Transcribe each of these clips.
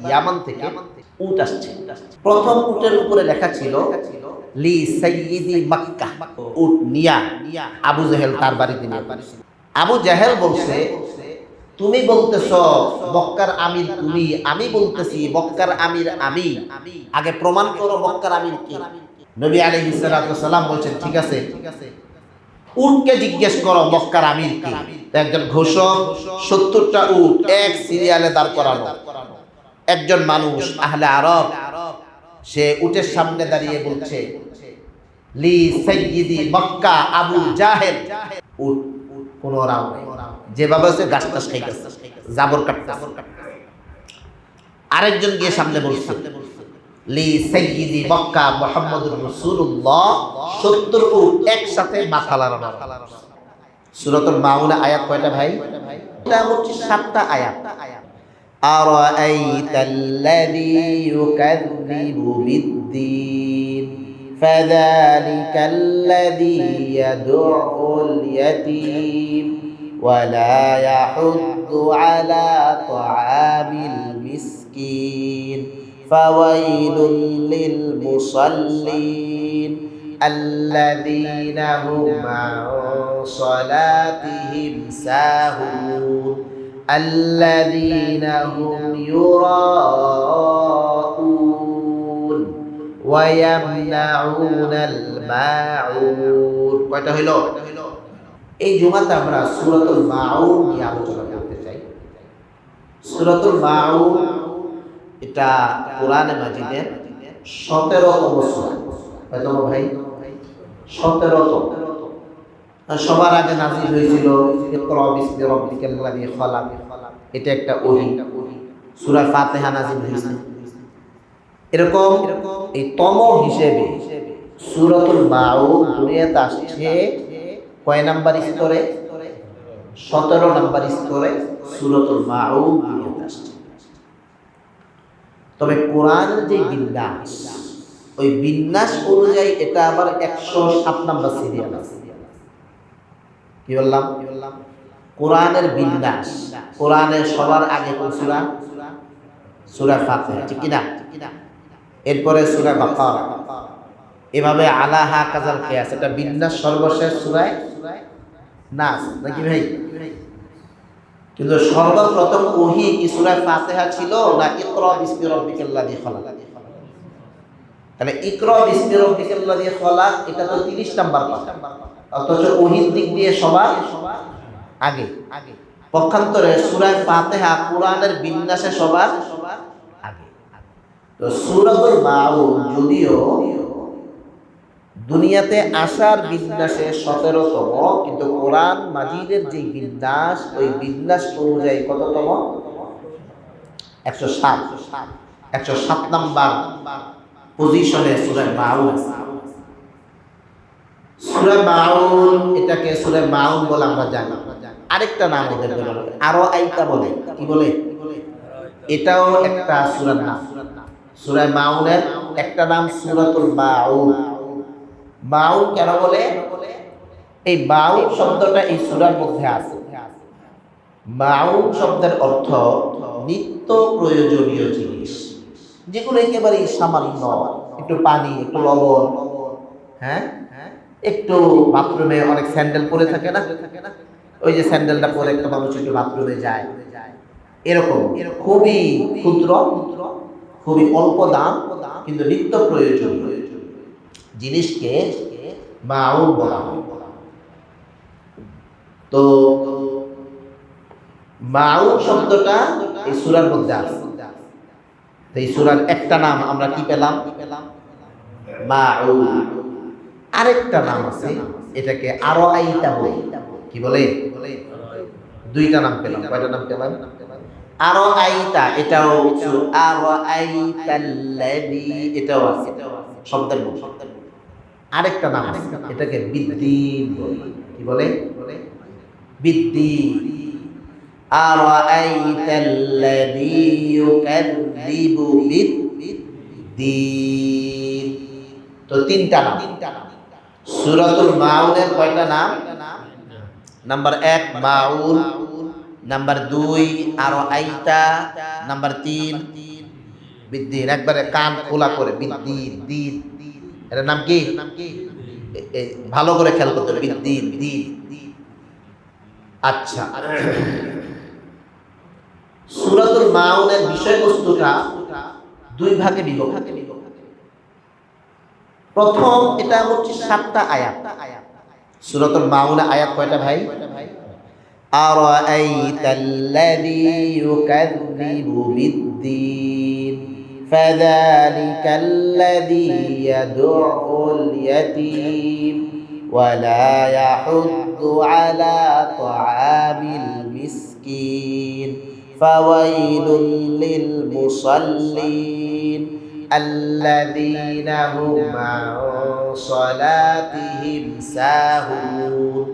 ইয়ামান থেকে উট আসছে। প্রথম উটের উপরে লেখা ছিল লি সাইয়্যিদি মক্কা, উট নিয়া আবু জেহেল তার বাড়িতে নিয়ে পড়েছিল। আবু জেহেল বলছে, তুমি বলতেছ মক্কার আমির তুমি, আমি বলতেছি মক্কার আমির আমি, আগে প্রমাণ করো মক্কার আমির কে। নবী আলাইহিস সালাতু ওয়াসালাম বলছেন, ঠিক আছে, উটকে জিজ্ঞেস করো মক্কার আমির কে। একজন ঘোষক 70টা উট এক সিরিয়ালে দাঁড় করানো, একজন মানুষ আহলে আরব, সে উটের সামনে দাঁড়িয়ে বলছে লি সাইয়্যিদি মক্কা আবু জাহেল। উট কোন রাও নাই, যেভাবে হচ্ছে গাছ টাছ খাইতেছে, জাবর কাটতেছে। আরেকজন গিয়ে সামনে বলছে লি সাইয়্যিদি মক্কা মুহাম্মদুর রাসূলুল্লাহ, 70 উট একসাথে মাথা লাড়ানো। সূরাতুল মাউনে আয়াত কয়টা ভাই? এটা হচ্ছে 7টা আয়াত। আরাআইতাল্লাযী ইউকাযযিবু বিদ্দীন ফাযালিকাল্লাযী ইয়াদউল ইয়াতীম ওয়া লা ইয়াহুদ্দু আলা তাআমিল মিসকিন ফাওয়াইলুল লিল মুসাল্লিন আল্লাযীনা হুম আন সালাতিহিম সাহুন আল্লাযীনা হুম ইউরাউন ওয়া ইয়ামনাউনাল মাউন। কয়টা হইল? এই জুমাতে আমরা সূরাতুল মাউন নিয়ে আলোচনা করতে চাই। সূরাতুল মাউন এটা কোরআনে মাজিদের 17তম সূরা। কয়তম ভাই? 17তম। সবার আগে নাযিল হয়েছিল ইকরা বিসমি রাব্বিকাল্লাযী খালাক, এটা একটা ওহী। সূরা ফাতিহা নাযিল হয়েছে। এরকম এই তম হিসেবে সূরাতুল মাউন দুনিয়াতে আসছে কয় নাম্বার স্তরে? 17 নাম্বার স্তরে সূরাতুল মাউন দুনিয়াতে আসছে। তবে কোরআনের যে বিন্যাস, ওই বিন্যাস অনুযায়ী এটা আবার 107 নাম্বার সিরিয়াল আছে। কি বললাম? কোরআনের বিন্যাস, কোরআনের সবার আগে কোন সূরা? সূরা ফাতিহা, ঠিক কি না? এরপরে সূরা বাকারা, এভাবে আলা হাকাযাল কিয়াস, এটা বিন্যাস সর্বশেষ সূরায় নাস, নাকি ভাই? কিন্তু সর্বপ্রথম ওহী কি সূরা ফাতিহা ছিল না ইকরা বিসমি রাব্বিকাল্লাযী খালাক? তাহলে ইকরা বিসমি রাব্বিকাল্লাযী খালাক এটা তো 30 নাম্বার পাতা, অথচ ওহীর দিক দিয়ে সবার আগে। পক্ষান্তরে সূরা ফাতিহা কোরআনের বিন্যাসে সবার আগে। তো সূরাতুল মাউন যদিও দুনিয়াতে আসার বিন্যাসে 17তম, কিন্তু কোরআন মাজিদের যে বিন্যাস, ওই বিন্যাস অনুযায়ী কততম? 107 নাম্বার পজিশনে সূরা মাউন। সূরা মাউন, এটাকে সূরা মাউন বলে আমরা জানি। আরেকটা নাম ওদের বলে আরো আইতা বলে। কি বলে? এটাও একটা সূরার নাম। সূরা মাউনের একটা নাম সূরাতুল মাউন। মাউন কেন বলে? এই মাউন শব্দটা এই সূরার মধ্যে আছে। মাউন শব্দের অর্থ নিত্য প্রয়োজনীয় জিনিস, যেগুলো একেবারে সামান্য, একটু পানি, একটু লবণ, হ্যাঁ, একটু বাথরুমে অনেক স্যান্ডেল পরে থাকে না, ওই যে স্যান্ডেলটা পরে একটা মানুষ একটু বাথরুমে যায়, এরকম খুবই ক্ষুদ্র, খুবই অল্প দাম, কিন্তু নিত্য প্রয়োজনীয় জিনিসকে মাউন বলা হয়। তো মাউন শব্দটা এই সূরার মধ্যে আছে। এই সূরার একটা নাম আমরা কি পেলাম? মাউন। আরেকটা নাম আছে, এটাকে আরো আইতা বলে। কি বলে? দুইটা নাম পেলাম। কয়টা নাম পেলাম? আরো আইতা, এটাও আরো আইতাল্লাযী, এটাও আছে শব্দের মধ্যে। আরেকটা নাম আছে, এটাকে বিদ্দীন বলে। কি বলে? বিদ্দীন। আরাআইতাল্লাযী ইউকাযযিবু বিদ্দীন। তো তিনটা নাম। সূরাতুল মাউনের কয়টা নাম? নাম্বার 1 মাউন, নাম্বার 2 আরাআইতা, নাম্বার 3 বিদ্দিন, একবারে কান খোলা করে বিদ্দিন দিন, এটার নাম কি? ভালো করে খেয়াল করতে হবে, বিদ্দিন দিন। আচ্ছা, সূরাতুল মাউনের বিষয়বস্তুটা দুই ভাগে বিভক্ত। প্রথম, এটা হচ্ছে 7টা আয়াত। সূরাতুল মাউনে আয়াত কয়টা ভাই? আরাআইতাল্লাযী ইউকাযযিবু বিদ্দীন ফাযালিকাল্লাযী ইয়াদউল ইয়াতীম ওয়া লা ইয়াহুদ্দু আলা তাআমিল মিসকিন ফাওয়াইলুল লিল মুসাল্লিন আল্লাযীনা হুম আন সালাতিহিম সাহুন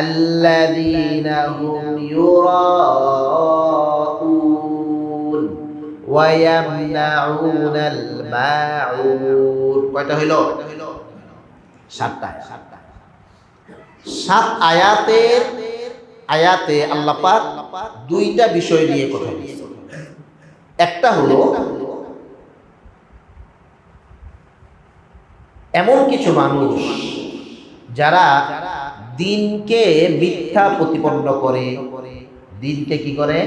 আল্লাযীনা হুম ইউরাউন ওয়া ইয়ামনাউনাল মাউন। কয়টা হইল? 7টা। 7 আয়াতে আল্লাহ পাক দুইটা বিষয় নিয়ে কথা বলেছেন। একটা হলো এমন কিছু মানুষ যারা দিনকে মিথ্যা প্রতিপন্ন করে, দিনকে কি করে,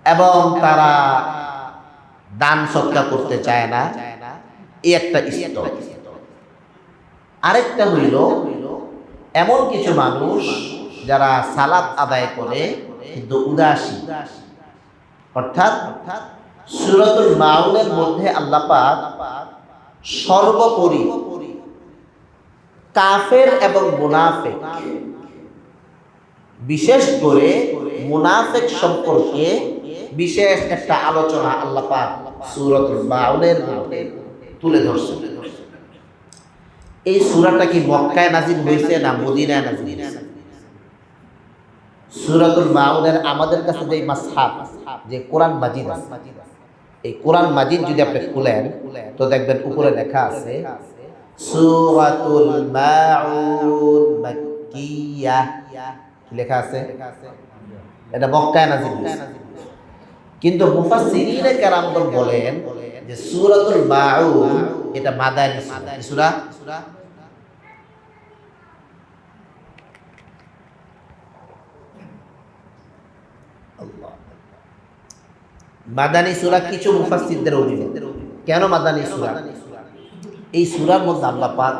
এবং তারা দান সৎকার করতে চায় না, এই একটা স্তর। আরেকটা হইল এমন কিছু মানুষ যারা সালাত আদায় করে কিন্তু উদাসী। অর্থাৎ সূরাতুল মাউনের মধ্যে আল্লাহ পাক সর্বোপরি কাফের এবং মুনাফিক, বিশেষ করে মুনাফিক সম্পর্কে বিশেষ একটা আলোচনা আল্লাহ পাক সূরাতুল মাউনের মধ্যে তুলে ধরছেন। এই সূরাটা কি মক্কায় নাজিল হয়েছে না মদিনায় নাজিল হয়েছে? সূরাতুল মাউনের আমাদের কাছে যে মাসহাফ, যে কোরআন মাজিদ আছে, এই কোরআন মাজিদ যদি আপনি খুলেন তো দেখবেন উপরে লেখা আছে সূরাতুল মাউন মাক্কিয়াহ, লেখা আছে এটা মক্কায় নাজিল হয়েছে। কিন্তু মুফাসসিরিনে কেরামগণ বলেন যে সূরাতুল মাউন এটা মাদানী সূরা। মাদানী সূরা কিছু মুফাসসিরদের অভিমত। কেন মাদানী সূরা? এই সূরার মধ্যে আল্লাহ পাক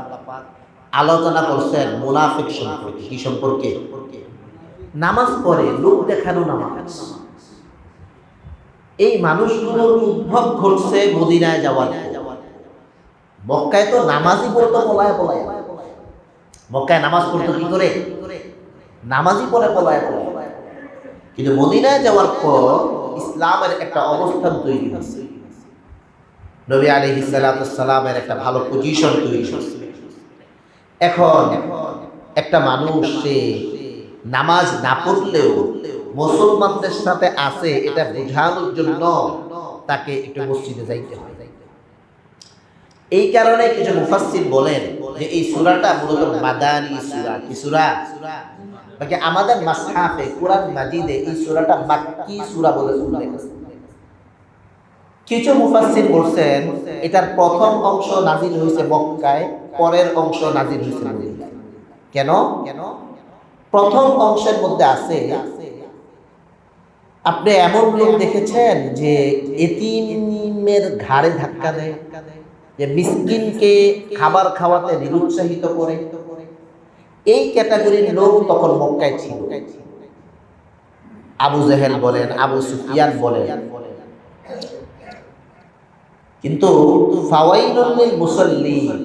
আলোচনা করছেন মুনাফিক সম্পর্কে। কি সম্পর্কে? নামাজ পড়ে, লোক দেখানো নামাজ। এই মানুষগুলোর উদ্ভব ঘটছে মদিনায় যাওয়ার। মক্কায় তো নামাজই পড়তো পলায় পলায়। মক্কায় নামাজ পড়তো কি করে? নামাজই পড়ে পলায় পলায়। কিন্তু মদিনায় যাওয়ার পর ইসলামের একটা অবস্থান তৈরি হয়েছে, নবী আলাইহিস সালাতুস সালামের একটা ভালো পজিশন তৈরি হয়েছে। এখন একটা মানুষ সে নামাজ না পড়লেও মুসলমানদের সাথে আছে এটা বোঝানোর জন্য তাকে একটু মসজিদে যাইতে হয়। এই কারণে কিছু মুফাসসির বলেন যে এই সূরাটা মূলত মাদানী সূরা। কি সূরা? বাকি আমাদের মাসহাফে কোরআন মাজিদে এই সূরাটা মাক্কি সূরা বলে উল্লেখ আছে। কিছু মুফাসসির বলছেন এটার প্রথম অংশ নাজিল হয়েছে মক্কায়, পরের অংশ নাজিল হয়েছে মদিনায়। কেন? প্রথম অংশের মধ্যে আছে আপনি এমন লোক দেখেছেন যে এতিমের ঘাড়ে ধাক্কা দেয়, যে মিসকিনকে খাবার খাওয়াতে নিরুৎসাহিত করে। এই ক্যাটাগরির লোক তখন মক্কায় ছিল। আবু জেহেল বলেন, আবু সুফিয়ান বলেন। কিন্তু ফাওয়াইলুল লিল মুসাল্লিন,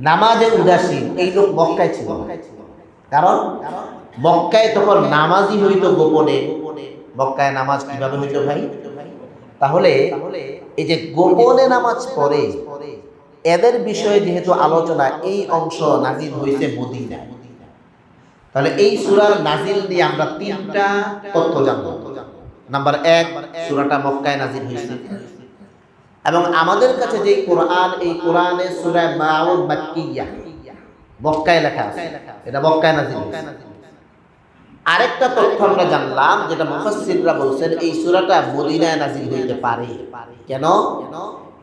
নামাজে উদাসীন, এই লোক মক্কায় ছিল। কারণ মক্কায় তখন নামাজই হইতো গোপনে। মক্কায় নামাজ কিভাবে হইতো ভাই? তাহলে এই যে গোপনে নামাজ পড়ে এদের বিষয়ে যেহেতু আলোচনা, এই অংশ নাজিল হয়েছে মদিনায়। তাহলে এই সূরার নাজিল নিয়ে আমরা 3টা তথ্য জানব। নাম্বার 1, সূরাটা মক্কায় নাজিল হয়েছে এবং আমাদের কাছে যে কোরআন, এই কোরআনে সূরা মাউন মাক্কিয়া, মক্কায় লেখা আছে, এটা মক্কায় নাজিল হয়েছে। আরেকটা তথ্য আমরা জানলাম, যেটা মুফাসসিররা বলছেন এই সূরাটা মদিনায় নাযিল হইতে পারে। কেন?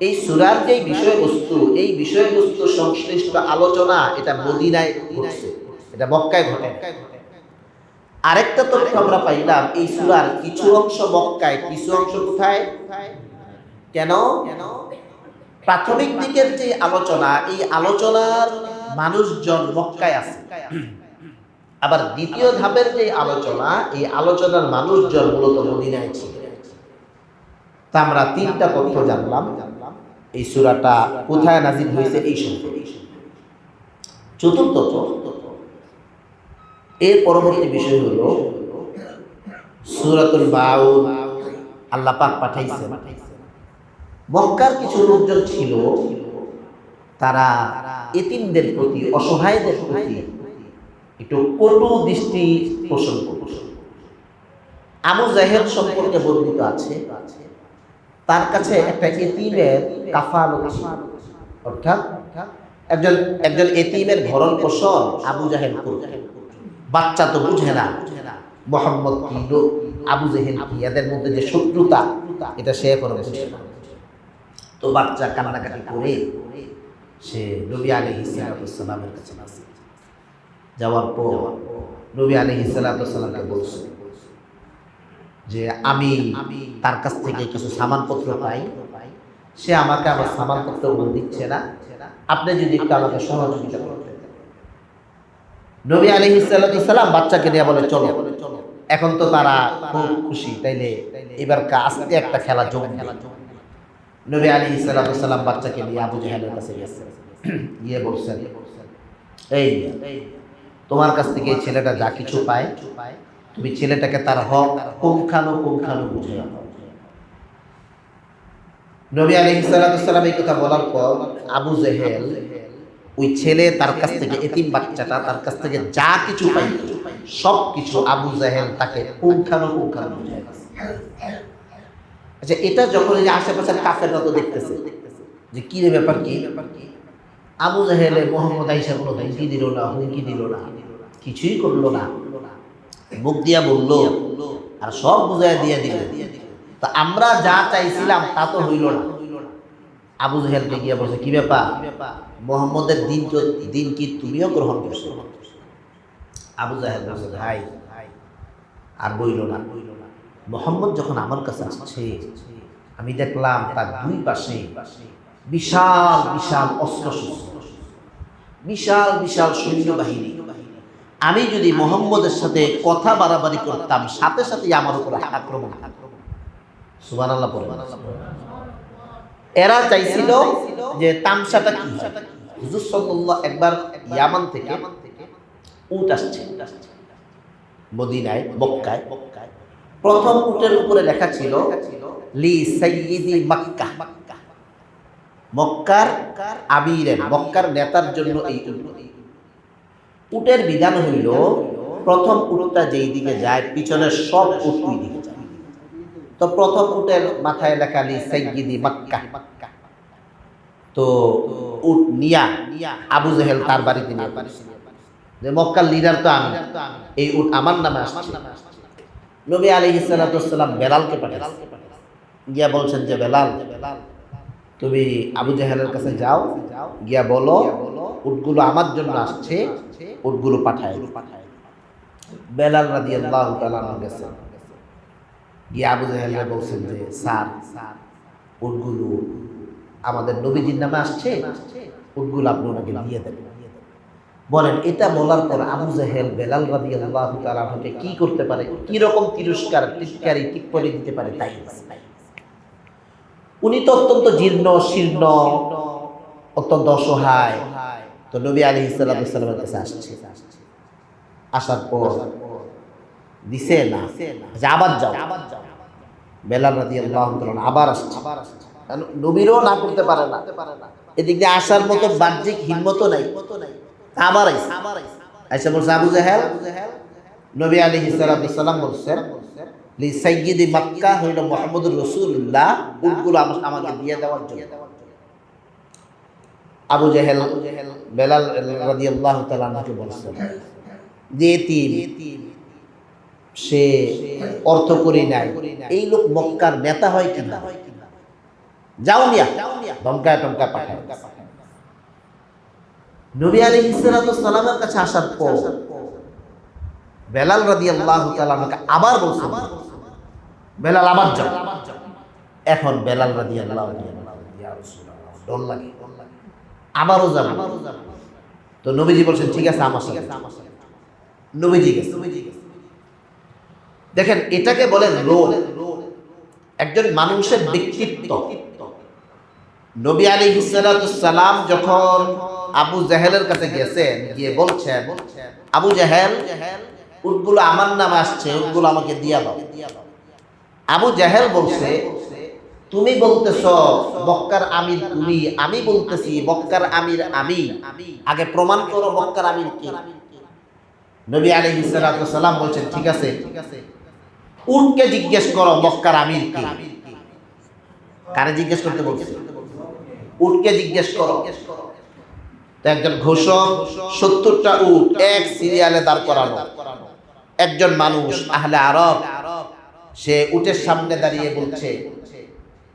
এই সূরার যে বিষয়বস্তু, এই বিষয়বস্তু সংশ্লিষ্ট আলোচনা এটা মদিনায় ঘটছে, এটা মক্কায় ঘটে। আরেকটা তথ্য আমরা পাইলাম, এই সূরার কিছু অংশ মক্কায়, কিছু অংশ কোথায়? কেন? প্রাথমিক দিকের যে আলোচনা, এই আলোচনার মানুষজন মক্কায় আছে। আবার দ্বিতীয় ধাপের যে আলোচনা, এই আলোচনার মানুষজন মূলত মদিনায় ছিল। তা আমরা তিনটা তথ্য জানলাম এই সূরাটা কোথায় নাযিল হয়েছে এই সম্পর্কে। চতুর্থ, এর পরবর্তী বিষয় হলো সূরাতুল বাউল আল্লাহ পাক পাঠাইছেন। মক্কার কিছু লোকজন ছিল, তারা এতিমদের প্রতি, অসহায়দের প্রতি একটু কটু দৃষ্টি পোষণ করত। আবু জাহেল সম্পর্কে বর্ণিত আছে, তার কাছে একটা এতিমের কাফালত ছিল, অর্থাৎ একজন একজন এতিমের ভরণ পোষণ আবু জাহেল করত। বাচ্চা তো বুঝে না মুহাম্মদ কি, আবু জাহেল কি, এদের মধ্যে যে শত্রুতা এটা সে এখনো বুঝে না। তো বাচ্চা কান্নাকাটি করে সে নবী আলাইহিস সালামের কাছে আসে। যাওয়ার পর নবী আলাইহিস সালামকে বলছে যে আমি তার কাছ থেকে কিছু সামানপত্র পাই, সে আমাকে আমার সামানপত্র দিচ্ছে না, আপনি যদি একটু আমাকে সহযোগিতা করতেন। নবী আলাইহিস সালাম বাচ্চাকে নিয়ে বলে চলো। এখন তো তারা খুব খুশি, তাইলে এবার আজকে একটা খেলা যোগ। নবী আলাইহিস সালাম বাচ্চাকে নিয়ে আবু জাহেলের কাছে গেছেন, গিয়ে বলছেন এই তোমার কাছ থেকে এই ছেলেটা যা কিছু পায়, তুমি ছেলেটাকে তার হক পুঙ্খানুপুঙ্খানু বুঝে দাও। নবী আলাইহিস সালাম এই কথা বলার পর আবু জাহেল ওই ছেলে তার কাছ থেকে, এতিম বাচ্চাটা তার কাছ থেকে যা কিছু পাই সব কিছু আবু জাহেল তাকে পুঙ্খানুপুঙ্খানু বুঝে দিয়েছে। আচ্ছা, এটা যখন এই আশেপাশের কাফেররা তো দেখতেছে যে কি রে ব্যাপার, কি আবু জাহেলে মোহাম্মদ আইসা কোনো ধমকি দিল না, হুমকি দিল না, কিছুই করলো না, মুখ দিয়া বললো আর সব বুঝাই দিয়ে দিল। তো আমরা যা চাইছিলাম তা তো হইল না। আবু জাহেলকে গিয়ে বলছে কি ব্যাপার, মোহাম্মদের দিন কি তুমিও গ্রহণ করছো? আবু জাহেল বলছে ভাই আর বইল না, মোহাম্মদ যখন আমার কাছে আসছে আমি দেখলাম তার দুই পাশে বিশাল বিশাল অস্ত্রশস্ত্র, বিশাল বিশাল সৈন্যবাহিনী। আমি যদি মোহাম্মদের সাথে কথা বাড়াবাড়ি করতাম, সাথে সাথে আমার উপর আক্রমণ। সুবহানাল্লাহ পড়ে। এরা চাইছিল যে তামসাটা কি হয়। হুজুর সাল্লাল্লাহু একবার ইয়ামান থেকে উট আসছে মদিনায়, মক্কায়। প্রথম উটের উপরে লেখা ছিল লি সাইয়্যিদি মক্কা, মক্কার আমিরের, মক্কার নেতার জন্য এই উটের বিধান হইল প্রথম উটটা যেই দিকে যায় পিছনের সব উট ওই দিকে যায়। তো প্রথম উটের মাথায় লেখা লি সাইয়্যিদি মক্কা। তো উট নিয়া আবু জাহেল তার বাড়িতে নিয়ে যে মক্কার লিডার তো আমি, এই উট আমার নামে আসছে। নবী আলাইহিস সালাম বেলালকে পাঠালেন, গিয়া বলছেন যে বেলাল তুমি আবু জাহেলের কাছে যাও, গিয়া বলো উটগুলো আমার জন্য আসছে, উটগুলো পাঠায়। বেলাল রাদিয়াল্লাহু তাআলা গেছেন, গিয়া আবু জাহেলকে বলছেন যে স্যার উটগুলো আমাদের নবীজির নামে আসছে, উটগুলো আপনি ওনাকে দিয়ে দেন। বলেন এটা বলার পর আবু জাহেল বেলাল রাদিয়াল্লাহু তাআলাকে কি করতে পারে, কি রকম তিরস্কার টিটকারি টিপ্পনি দিতে পারে তাই। উনি তো অত্যন্ত জীর্ণ শীর্ণ, অত্যন্ত অসহায়। তো নবী আলাইহিস সালামের কাছে আসছে, আসার পর দিছে না যে আবার যাও। বেলাল রাদিয়াল্লাহু তাআলা আবার আসছে, নবীরও না করতে পারে না, এদিক দিয়ে আসার মতো বাহ্যিক হিম্মতও নাই। আবার আইসা বলছে আবু জাহেল, নবী আলাইহিস সালাম বলছেন লি সাইয়্যিদি মক্কা হইল মুহাম্মদুর রাসূলুল্লাহ, উটগুলো আমাকে দিয়ে দেওয়ার জন্য। আবু জাহেল বেলাল রাদিয়াল্লাহু তাআলা আনহুকে বলছেন যে এতিম সে অর্থ করি নাই, এই লোক মক্কার নেতা হয় কিনা, যাও মিয়া, ধমকায় টমকায় পাঠায়। নবী আলাইহিস সালামের কাছে আসার পর বেলাল রাদিয়াল্লাহু তাআলা আমাকে আবার বলছেন, বেলাল আবার যাও। এখন বেলাল রাদিয়াল্লাহু তাআলা, ইয়া রাসূলুল্লাহ, ডর লাগে, আবারও যাব। তো নবীজি বলছেন ঠিক আছে আমার সাথে। নবীজি গেছে। দেখেন এটাকে বলে রোগ, একজন মানুষের ব্যক্তিত্ব। নবী আলাইহিস সালাম যখন আবু জাহেলের কাছে গেছেন, গিয়ে বলছেন, আবু জাহেল, উটগুলো আমার নামে আসছে, উটগুলো আমাকে দিয়া দাও। আবু জাহেল বলছে, তুমি বলতেছ মক্কার আমির তুমি, আমি বলতেছি মক্কার আমির আমি, আগে প্রমাণ করো মক্কার আমির কে। নবী আলাইহিস সালাম বলছেন ঠিক আছে, উটকে জিজ্ঞেস করো মক্কার আমির কে। কারে জিজ্ঞেস করতে বলছে? উটকে জিজ্ঞেস করো। তো একজন ঘোষক 70টা উট এক সিরিয়ালে দাঁড় করানো, একজন মানুষ আহলে আরব, সে উটের সামনে দাঁড়িয়ে বলছে,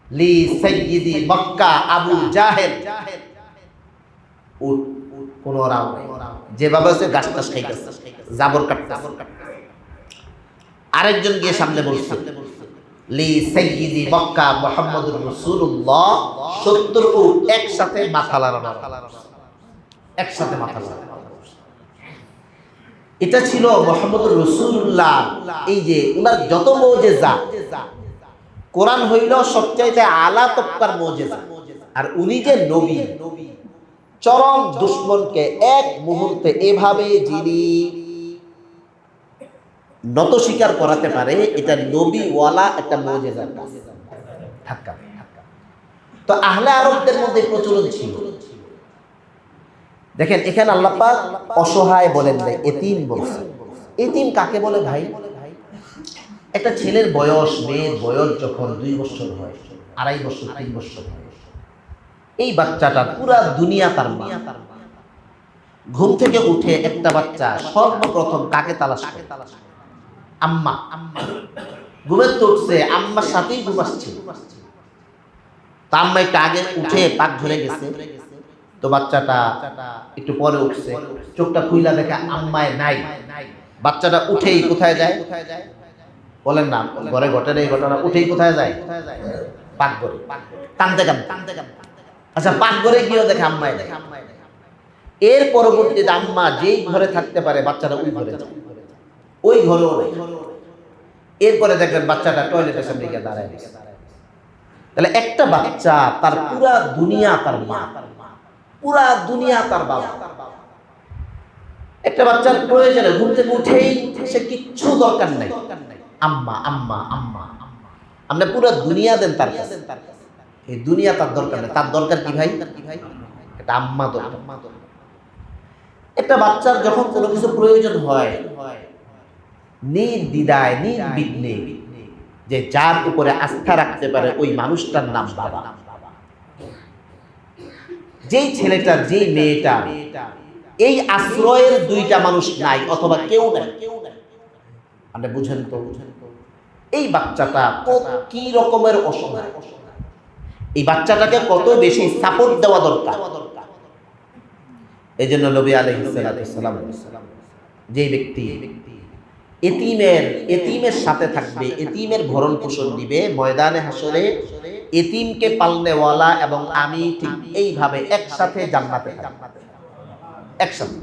লি সাইয়্যিদি মক্কা আবু জাহেল। উট কোনো রাও নাই, যেভাবে সে গাছ টাছ খাইতেছে, জাবর কাটতেছে। আরেকজন গিয়ে সামনে বলছে, লি সাইয়্যিদি মক্কা মুহাম্মদুর রাসূলুল্লাহ। 70 উট একসাথে মাথা লাড়ানো, একসাথে মাথা লাড়ানো। এটা ছিল মুহাম্মদুর রাসূলুল্লাহ, এই যে উনার যত মুজিজা, কোরআন হইল সবচাইতে আলা তক্কার মুজিজা। আর উনি যে নবী, চরম দুশমনকে এক মুহূর্তে এভাবে যিনি নত স্বীকার করাতে পারে, এটা নবী ওয়ালা একটা মুজিজা। তো আহলে আরবদের মধ্যে প্রচলন ছিল। দেখেন এখানে আল্লাহ পাক অসহায় বলেন নাই, এতিম বলছেন। এতিম কাকে বলে ভাই? একটা ছেলের বয়স, মেয়ের বয়স যখন 2 বছর হয়, 2.5 বছর, 3 বছর হয়, এই বাচ্চাটা পুরা দুনিয়া তার মা। ঘুম থেকে উঠে একটা বাচ্চা সর্বপ্রথম কাকে তালাশ করে? আম্মা। ঘুমের তো উঠছে, আম্মার সাথেই ঘুমাচ্ছে। তা আম্মা একটু আগে উঠে পাক ধরে গেছে, তো বাচ্চাটা একটু পরে উঠছে, চোখটা খুইলা দেখে আম্মায় নাই। বাচ্চাটা উঠেই কোথায় যায়? বলেন না, ঘরে ঘটে এই ঘটনা, উঠেই কোথায় যায়? পাক ঘরে। কান্দতে কান্দতে, আচ্ছা পাক ঘরে গিয়েও দেখে আম্মায় নাই। এর পরবর্তীতে আম্মা যেই ঘরে থাকতে পারে, বাচ্চাটা ওই ঘরে যায়, ওই ঘরেও নেই। এরপরে দেখবেন বাচ্চাটা টয়লেটের সামনে গিয়ে দাঁড়ায় গেছে। তাহলে একটা বাচ্চা, তার পুরা দুনিয়া তার মা, পুরা দুনিয়া তার বাবা। একটা বাচ্চার প্রয়োজনে ঘুম থেকে উঠেই সে কিচ্ছু দরকার নাই, আম্মা আম্মা আম্মা। আমরা পুরা দুনিয়া দেন তার কাছে, এই দুনিয়া তার দরকার নেই। তার দরকার কি ভাই? এটা আম্মা দরকার। একটা বাচ্চার যখন কোনো কিছু প্রয়োজন হয়, নির্দ্বিধায় নির্বিঘ্নে যে যার উপরে আস্থা রাখতে পারে, ওই মানুষটার নাম বাবা। যেই ছেলেটা, যেই মেয়েটা, এই আশ্রয়ের 2টা মানুষ নাই অথবা কেউ নাই, আপনি বুঝেন তো এই বাচ্চাটা কি রকমের অসহায়, এই বাচ্চাটাকে কত বেশি সাপোর্ট দেওয়া দরকার। এই জন্য নবী আলাইহিস সালাম, যে ব্যক্তি এতিমের সাথে থাকবে, এতিমের ভরণ পোষণ দিবে, ময়দানে হাসরে এতিমকে পালনেওয়ালা এবং আমি ঠিক এইভাবে একসাথে জান্নাতে থাকব, একসাথে।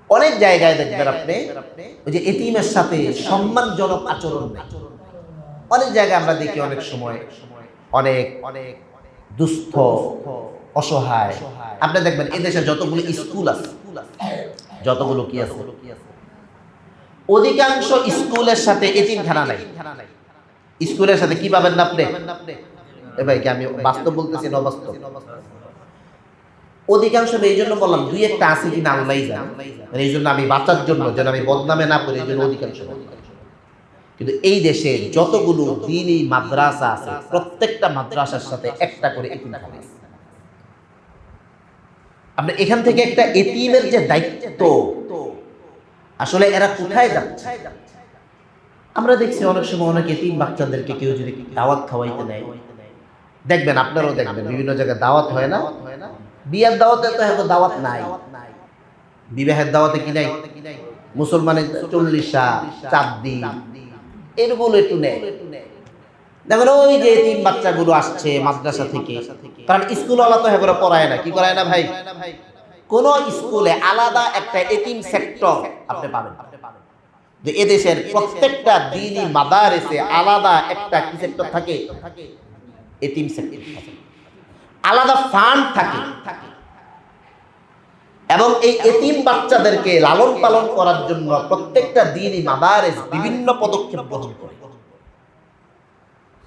অনেক জায়গায় দেখবেন আপনি ওই যে এতিমের সাথে সম্মানজনক আচরণ নেই। অনেক জায়গায় আমরা দেখি অনেক সময় অনেক দুস্থ, অসহায়। আপনি দেখবেন এদেশে যতগুলো স্কুল আছে, যতগুলো কি আছে, অধিকাংশ স্কুলের সাথে এতিমখানা নাই। স্কুলের সাথে কি পাবেন না আপনি? এ ভাই কি আমি বাস্তব বলতেছি না অবাস্তব? অধিকাংশ, এই জন্য বললাম 2-1টা আছে কিনা আল্লাহই জানে। এই জন্য আমি বাঁচার জন্য, যেন আমি বদনামে না পড়ি, এই জন্য অধিকাংশ। কিন্তু এই দেশে যতগুলো দ্বীনি মাদ্রাসা আছে, প্রত্যেকটা মাদ্রাসার সাথে একটা করে এতিমখানা আছে। আপনি এখান থেকে একটা এতিমের যে দায়িত্ব, আসলে এরা কোথায় যাচ্ছে? আমরা দেখছি অনেক সময় অনেক এতিম বাচ্চাদেরকে কেউ যদি দাওয়াত খাওয়াইতে নেয়, দেখবেন আপনারাও দেখবেন বিভিন্ন জায়গায় দাওয়াত হয় না, বিয়ের দাওয়াতে তো এখন দাওয়াত নাই, বিবাহের দাওয়াতে কি নাই, মুসলমানের 40 চাঁদদি এরগুলো একটু নেয়। দেখেন ওই যে এতিম বাচ্চাগুলো আসছে মাদ্রাসা থেকে, কারণ স্কুলওয়ালা তো এগুলো পড়ায় না, কি করায় না ভাই? কোন স্কুলে আলাদা একটা এতিম সেক্টর আপনি পাবেন, যে এদেশের প্রত্যেকটা দ্বীনি মাদারিসে আলাদা একটা কি সেক্টর থাকে, এতিম সেক্টর, আলাদা ফান্ড থাকে। এবং এই এতিম বাচ্চাদেরকে লালন পালন করার জন্য প্রত্যেকটা দ্বীনি মাদারিস বিভিন্ন পদক্ষেপ গ্রহণ করে।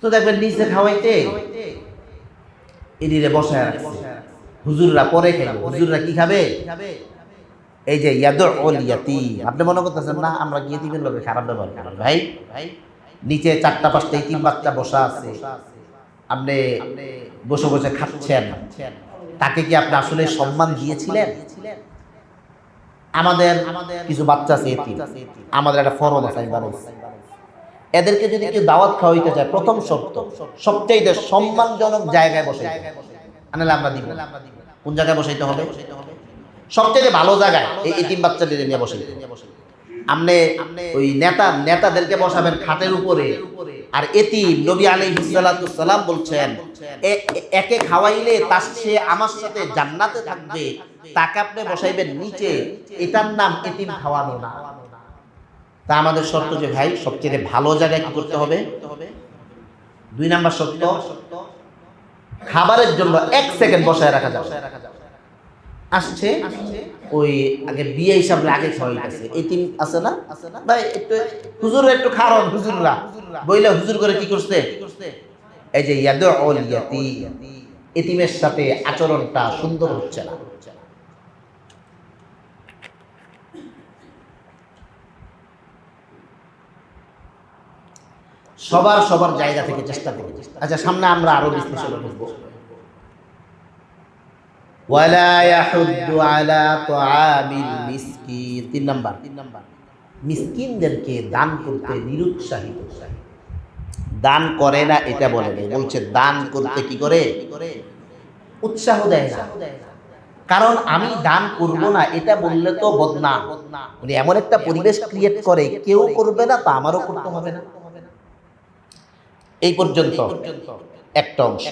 তো দেখবেন নিচে খাওয়াইতে এদিকে বসায় রাখছে, হুজুররা পরে খাইবে। হুজুররা কি খাবে? এই যে ইয়াদুল ইয়াতীম। আপনি মনে করতেছেন না আমরা কি ইতিমের লোকে খারাপ ব্যবহার করি? ভাই নিচে 4টা-5টা ইতিম বাচ্চা বসা আছে, আপনি বসে বসে খাচ্ছেন, তাকে কি আপনি আসলে সম্মান দিয়েছিলেন? আমাদের কিছু বাচ্চা আছে এতিম, আমাদের একটা ফরম আছে, আমি বানাইছি, এদেরকে যদি কেউ দাওয়াত খাওয়াইতে চায় প্রথম শর্ত সবচেয়ে সম্মানজনক জায়গায় বসাইতে হবে। আনালে আমরা দিব। কোন জায়গায় বসাইতে হবে? সবচেয়ে ভালো জায়গায় এই এতিম বাচ্চাদের নিয়ে বসাইতে হবে। আপনি ওই নেতাদেরকে বসাবেন খাটের উপরে, আর এতিম নবী আলাইহিস সালাতু সালাম বলছেন একে খাওয়াইলে তার সে আমার সাথে জান্নাতে থাকবে, তাকে আপনি বসাইবেন নিচে, এটার নাম এতিম খাওয়ানো না। তা আমাদের শর্ত যে ভাই সবচেয়ে ভালো জায়গায় কি করতে হবে? 2 নাম্বার শর্ত, খাবারের জন্য 1 সেকেন্ড বসায় রাখা যাবে। আসছে ওই আগে বিয়ে হিসাবে আগে খাওয়াইতেছে, এতিম আছে না ভাই, একটু হুজুর একটু খারণ, হুজুররা বইলে হুজুর করে কি করছে? এই যে ইয়াদুল ইয়াতীম, এতিমের সাথে আচরণটা সুন্দর হচ্ছে না। সবার জায়গা থেকে চেষ্টা করব। আচ্ছা, সামনে আমরা আরো বিশ্লেষণ করব। ওয়ালা ইয়াহুদ্দু আলা তুআমিল মিসকিন। 3 নাম্বার, মিসকিনদেরকে দান করতে নিরুৎসাহিত। দান করে না এটা বলে না, বলছে দান করতে কি করে? উৎসাহ দেয় না। কারণ আমি দান করব না এটা বললে তো বদনাম, মানে এমন একটা পরিবেশ ক্রিয়েট করে কেউ করবে না তা আমারও করতে হবে না। এই পর্যন্ত একটা অংশ।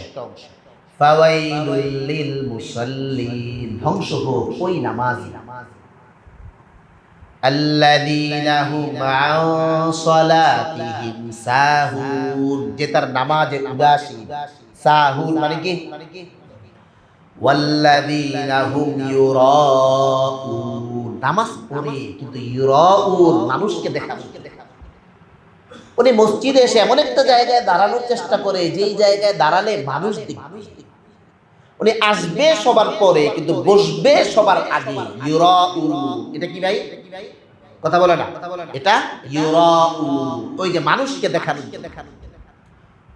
ফাওয়াইলুল লিল মুসাল্লিন, ধ্বংস হোক ওই নামাজি আল্লাযীনা হুম আন সালাতিহিম সাহুন, যে তার নামাজে উদাসীন। সাহুন মানে কি? ওয়াল্লাযীনা হুম ইউরাউন, নামাজ পড়ে কিন্তু ইউরাউন, মানুষকে দেখানো। উনি মসজিদে এসে এমন একটা জায়গায় দাঁড়ানোর চেষ্টা করে যেই জায়গায় দাঁড়ালে মানুষ দেখবে। উনি আসবে সবার পরে কিন্তু বসবে সবার আগে। ইউরাউন, এটা কি ভাই? কথা বলে না, এটা ইউরাউন, ওই যে মানুষকে দেখানো।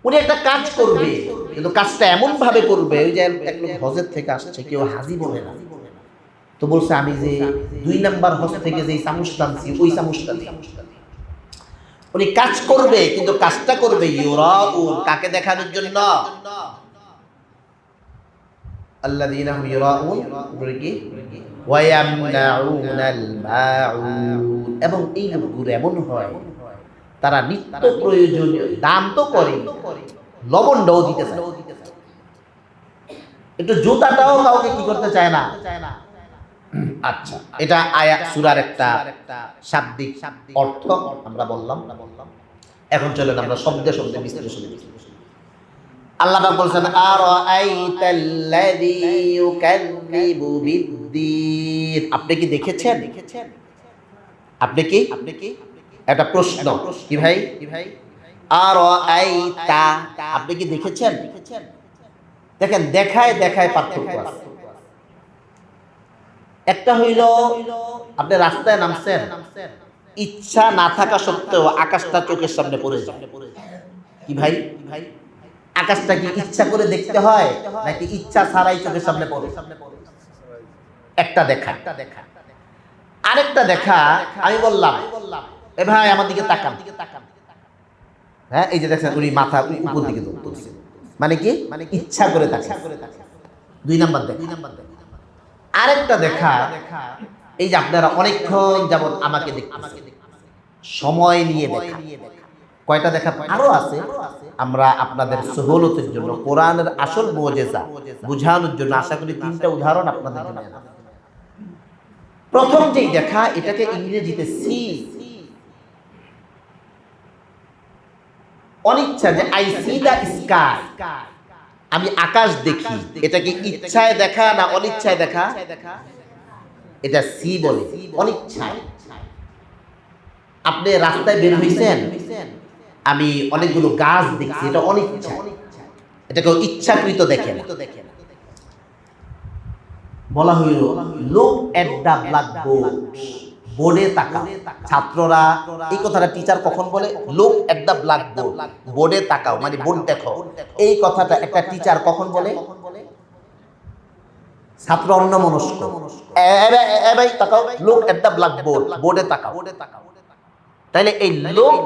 উনি একটা কাজ করবে কিন্তু কাজটা এমন ভাবে করবে, ওই যে এক লোক হজের থেকে আসছে, কেউ হাজি বলে না, তো বলছে আমি যে 2 নাম্বার হজ থেকে যে চামচটা আনছি ওই চামচটা দিই। উনি কাজ করবে কিন্তু কাজটা করবে ইউরাউন, কাকে দেখানোর জন্য? আল্লাযীনা হুম ইউরাউন ওয়া ইয়ামনাউনাল মাউন, এবং এই লোকগুলো এমন হয় তারা নিত্য প্রয়োজনীয় দান তো করে, লবণটাও দিতে চায়, একটু জুতাটাও কাউকে কি করতে চায় না। আচ্ছা, এটা আয়াত সূরার একটা শাব্দিক অর্থ আমরা বললাম। এখন চলেন আমরা শব্দে শব্দে বিশ্লেষণ করি। আল্লাহ পাক বলেন আরাআইতাল্লাযী ইউকাযযিবু বিদ্দীন, আপনি কি দেখেছেন? আপনি কি একটা প্রশ্ন, কি ভাই? আরাআইতা, আপনি কি দেখেছেন? দেখেন, দেখায় পার্থক্য আছে। একটা হইল আপনি রাস্তায় নামছেন, ইচ্ছা না থাকা সত্ত্বেও আকাশটা চোখের সামনে পড়ে যায়, কি ভাই? আকাশটা কি ইচ্ছা করে দেখতে হয় নাকি ইচ্ছা ছাড়াই চোখের সামনে পড়ে? একটা দেখা। আরেকটা দেখা, আমি বললাম এ ভাই আমার দিকে তাকান, হ্যাঁ এই যে দেখছেন উনি মাথা উপর দিকে তুলছে, মানে কি ইচ্ছা করে তাকান। 2 নাম্বার দেখা। আরেকটা দেখা, এই যে আপনারা অনেকক্ষণ যাবত আমাকে দেখতেছেন, সময় নিয়ে দেখা। কয়টা দেখা আরো আছে, আমরা আপনাদের সহলতের জন্য কোরআনের আসল মুজিজা বুঝানোর জন্য আশা করি 3টা উদাহরণ আপনাদের জন্য আনলাম। প্রথম যেই দেখা, এটাকে ইংরেজিতে সি, অনিচ্ছা, যে আই সি দা স্কাই, আমি আকাশ দেখি। এটা কি ইচ্ছায় দেখা না অনিচ্ছায় দেখা? এটা সি বলে, অনিচ্ছায়। আপনি রাস্তায় বের হইছেন, আমি অনেকগুলো গাছ দেখছি, এটা অনিচ্ছা, এটা কেউ ইচ্ছাকৃত দেখে না। বলা হইল লুক এট দা ব্ল্যাকবোর্ড, বোর্ডে তাকাও। ছাত্ররা এই কথাটা টিচার কখন বলে? লুক এট দা ব্ল্যাকবোর্ড, বোর্ডে তাকাও, মানে বোর্ড দেখো। এই কথাটা একটা টিচার কখন বলে? ছাত্র অন্যমনস্ক, ভাই তাকাও, লুক এট দা ব্ল্যাকবোর্ড, বোর্ডে তাকাও। তাইলে এই লুক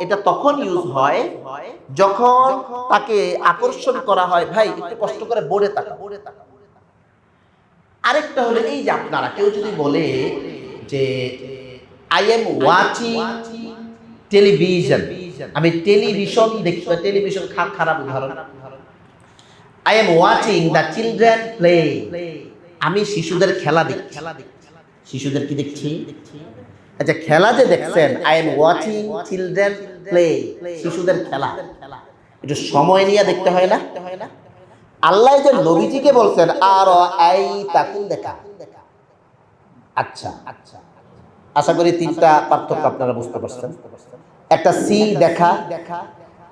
এটা তখন ইউজ হয় যখন তাকে আকর্ষণ করা হয়, ভাই একটু কষ্ট করে বোর্ডে তাকাও। আরেকটা হলো এই যে আপনারা কেউ যদি বলে যে আই এম ওয়াচিং টেলিভিশন, আমি টেলিভিশন দেখি, টেলিভিশন খারাপ উদাহরণ। I am watching the children play, আমি শিশুদের খেলা দেখছি। শিশুদের কি দেখছি? আচ্ছা, খেলা যে দেখছেন, I am watching children play, শিশুদের খেলা, একটু সময় নিয়ে দেখতে হয় না? আল্লাহ যে নবীজিকে বলছেন আর আই তাকুন দেখা। আচ্ছা, আশা করি 3টা পার্থক্য আপনারা বুঝতে পারছেন। একটা সি দেখা,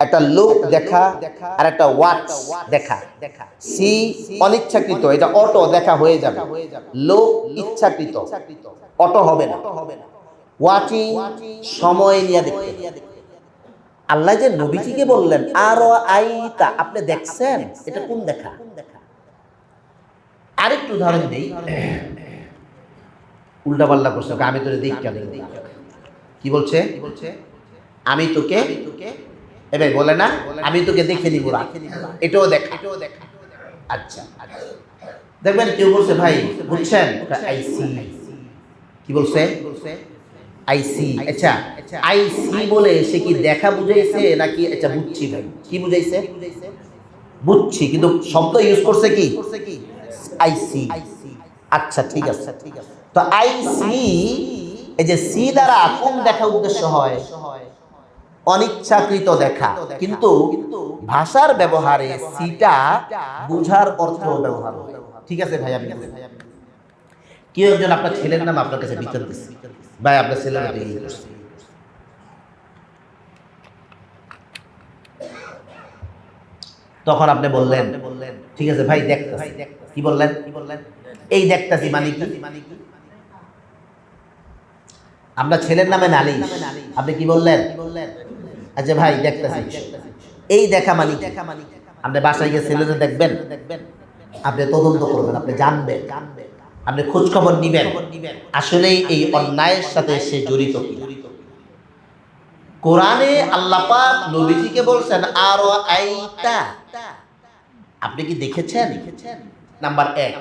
একটা লুক দেখা, আর একটা ওয়াচ দেখা। সি অনিচ্ছাকৃত, এটা অটো দেখা হয়ে যাবে। লুক ইচ্ছাকৃত, অটো হবে না। ওয়াচিং সময় নিয়ে দেখতে। আল্লাহ যে নবীজিকে বললেন আর আইতা, আপনি দেখছেন, এটা কোন দেখা? আরেকটু উদাহরণ দেই, উল্টা পাল্লা করছে, আমি তোরে দেখ কেন? কি বলছে? আমি তোকে, এবার বলে না আমি তোকে দেখে নিব, এটাও দেখা। আচ্ছা, দেখবেন কেউ বলছে ভাই বুঝছেন আই সি, কি বলছে? I see. আচ্ছা, আই সি বলে সে কি দেখা বুঝাইছে নাকি? আচ্ছা বুঝছি ভাই, কি বুঝাইছে? বুঝছি, কিন্তু শব্দ ইউজ করছে কি? I see. আচ্ছা ঠিক আছে, তো আই সি, এই যে সি দ্বারা কোন দেখা উদ্দেশ্য হয়? অনিচ্ছাকৃত দেখা, কিন্তু ভাষার ব্যবহারে সিটা বুঝার অর্থ ব্যবহার হয়। ঠিক আছে ভাই, আপনি কেউ একজন আপনার ছেলের নাম আপনার কাছে বিচারতেছে, ভাই আপনার ছেলের নাম এই করছে। তখন আপনি বললেন ঠিক আছে ভাই দেখতেছি। কি বললেন? এই দেখতেছি মানে কি? আপনার ছেলের নামে নালিশ, আপনি কি বললেন? আচ্ছা ভাই দেখতেছি। এই দেখা মানে আপনি বাসায় গিয়ে ছেলেদের দেখবেন, আপনি তদন্ত করবেন, আপনি জানবেন, আপনি খোঁজ খবর নিবেন আসলে এই অন্যায়ের সাথে সে জড়িত কিনা। কোরআনে আল্লাহ পাক নবীজিকে বলছেন আর আইতা, আপনি কি দেখেছেন? নাম্বার 1,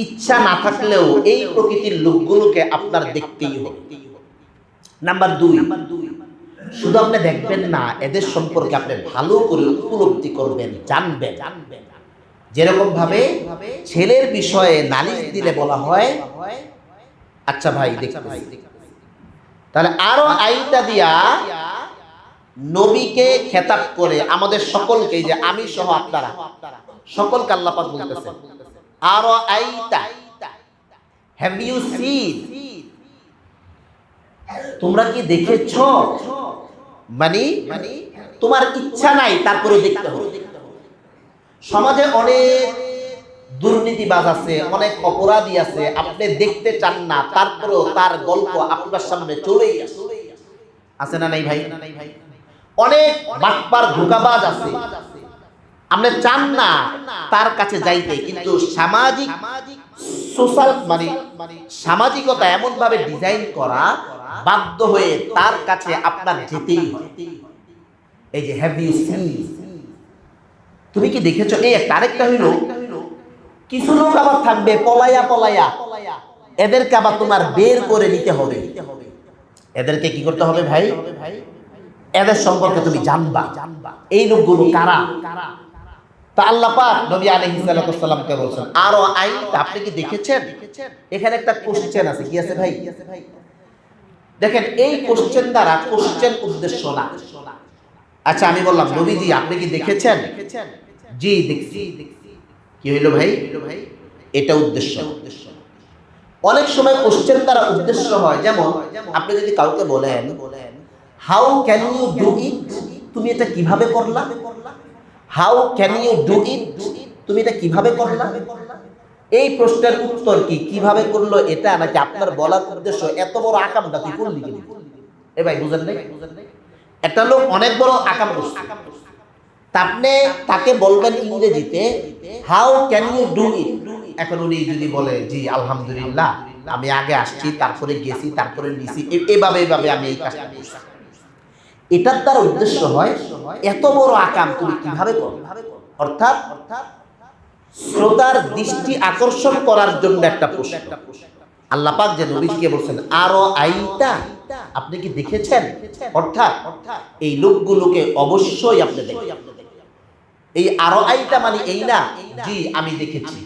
ইচ্ছা না থাকলেও এই প্রকৃতির লোকগুলোকে আপনার দেখতেই হবে। নাম্বার 2, শুধু আপনি দেখবেন না, এদের সম্পর্কে আপনি ভালো করে উপলব্ধি করবেন, জানবেন। যেরকম ভাবে ছেলের বিষয়ে নালিশ দিলে বলা হয় আচ্ছা ভাই দেখতেছি, তাহলে আরো আইতা দিয়া নবীকে খেতাব করে আমাদের সকলকে, যে আমি সহ আপনারা সকলকে আল্লাহ পাক বলতেছেন আরো আইতা, হ্যাভ ইউ সিন, তোমরা কি দেখেছো? মানে তোমার ইচ্ছা নাই তারপরে দেখতে হবে। সমাজে অনেক দুর্নীতিবাজ আছে, অনেক অপরাধী আছে, আপনি দেখতে চান না, তারপরেও তার গল্প আপনার সামনে চলেই আছে না নাই ভাই? অনেক বাটপার ধোঁকাবাজ আছে, আপনি চান না তার কাছে যাইতে, কিন্তু সামাজিক সোশ্যাল মানে সামাজিকতা এমন ভাবে ডিজাইন করা, বাধ্য হয়ে তার কাছে আপনার যেতেই হয়। এই যে হ্যাভ ইউ সিন, তুমি কি দেখেছো? এই একটা আরেকটা হইল, কিছু লোক আবার থাকবে পলায়া পলায়া, এদেরকে আবার তোমার বের করে নিতে হবে। এদেরকে কি করতে হবে ভাই? এদের সম্পর্কে তুমি জানবা এই লোকগুলো কারা। তা আল্লাহ পাক নবী আলাইহিস সালামকে বলছেন আরো আইনটা আপনি কি দেখেছেন? এখানে একটা কোশ্চেন আছে, কি আছে ভাই? দেখেন এই কোশ্চেন দ্বারা কোশ্চেন উদ্দেশ্য না। আচ্ছা আমি বললাম নবীজি আপনি কি দেখেছেন? জি দেখছি। কি হইল ভাই? এটা উদ্দেশ্য। অনেক সময় কোশ্চেন দ্বারা উদ্দেশ্য হয়, যেমন আপনি যদি কাউকে বলেন how can you do it, তুমি এটা কিভাবে করলা? How can you do it, তুমি এটা কিভাবে করলা? এই প্রশ্নের উত্তর কি কিভাবে করলো এটা, নাকি আপনার বলার উদ্দেশ্য এত বড় আকামটা তুই করলি কি? এ ভাই বুঝেন নাই? একটা লোক অনেক বড় আকাম করছে, আপনি তাকে বলবেন ইংরেজিতে how can you do it. এখন উনি যদি বলে জি আলহামদুলিল্লাহ, আমি আগে আসছি, তারপরে গেছি, তারপরে নিছি, এভাবে আমি এই কাজটা করছি, এটার তার উদ্দেশ্য হয় এত বড় আকাম তুমি কিভাবে করো। অর্থাৎ শ্রোতার দৃষ্টি আকর্ষণ করার জন্য একটা প্রশ্ন। আল্লাহ পাক যে নবীকে বলছেন আরো আইতা, আপনি কি দেখেছেন? অর্থাৎ এই লোকগুলোকে অবশ্যই আপনি দেখেন। এই আরো আইতা মানে এই না জি আমি দেখেছি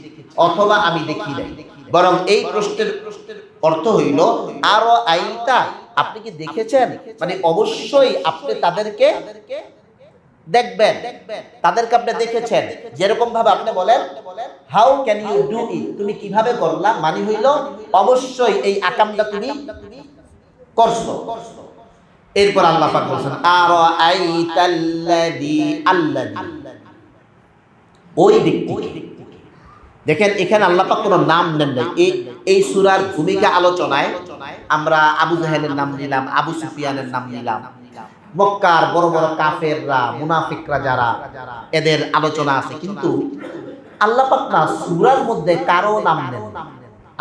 অথবা আমি দেখি নাই, বরং এই প্রশ্নের অর্থ হইল আরো আইতা, আপনি কি দেখেছেন মানে অবশ্যই আপনি তাদেরকে দেখবেন, তাদেরকে আপনি দেখেছেন। যেরকম ভাবে আপনি বলেন how can you do it, তুমি কিভাবে করলা, মানে হইল অবশ্যই এই আকামটা তুমি করছো। এরপর আল্লাহ পাক বলেন আরো আইতাল্লাযী, আল্লাযী ওই ব্যক্তি। দেখেন এখানে আল্লাহ পাক কোনো নাম নেন নাই। এই সূরার ভূমিকা আলোচনায় আমরা আবু জাহেলের নাম নিলাম, আবু সুফিয়ানের নাম নিলাম, মক্কার বড় বড় কাফেররা মুনাফিকরা যারা, এদের আলোচনা আছে, কিন্তু আল্লাহ পাক না সূরার মধ্যে কারো নাম নেন।